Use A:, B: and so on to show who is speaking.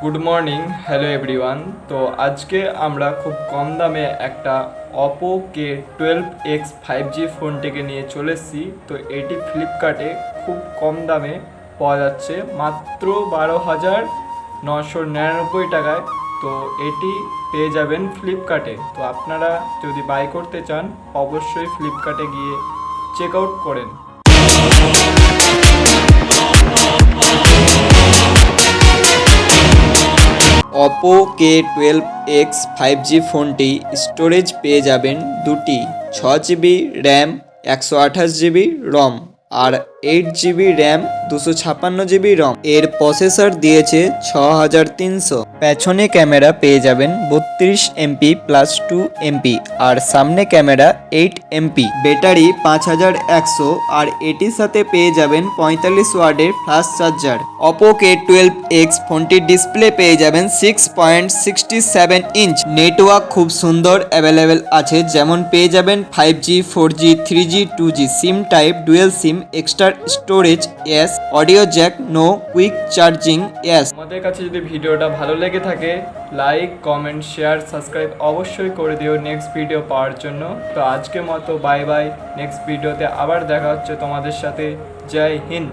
A: Good morning, hello everyone. তো আজকে আমরা খুব কম দামে একটা অপো K12X 5G ফোনটিকে নিয়ে চলে এসেছি। তো এটি ফ্লিপকার্টে খুব কম দামে পাওয়া যাচ্ছে, মাত্র 12,999 টাকায়। তো এটি পেয়ে যাবেন ফ্লিপকার্টে। তো আপনারা যদি বাই করতে চান অবশ্যই ফ্লিপকার্টে গিয়ে চেক আউট করেন।
B: অপো K12X 5G ফোনটি স্টোরেজ পেয়ে যাবেন দুটি, 6 জিবি র্যাম 128 জিবি রম আর 8 জিবি র্যাম 256 জিবি রম। এর প্রসেসর দিয়েছে 6300। পেছনে ক্যামেরা পেয়ে যাবেন 32 MP প্লাস 2 MP আর সামনে ক্যামেরা 8 MP। ব্যাটারি 5100 আর এটির সাথে পেয়ে যাবেন 45 ওয়াটের ফাস্ট চার্জার। অপো K12X ফোনটির ডিসপ্লে পেয়ে যাবেন 6.67 ইঞ্চ। নেটওয়ার্ক খুব সুন্দর অ্যাভেলেবেল আছে, যেমন পেয়ে যাবেন 5G 4G 3G 2G, SIM type dual SIM, extra storage yes, audio jack no, quick charging yes.
A: আমাদের কাছে যদি ভিডিওটা ভালো লেগে থাকে লাইক, কমেন্ট, শেয়ার, সাবস্ক্রাইব অবশ্যই করে দিও নেক্সট ভিডিও পাওয়ার জন্য। তো আজকের মতো বাই বাই, নেক্সট ভিডিওতে আবার দেখা হচ্ছে তোমাদের সাথে। জয় হিন্দ।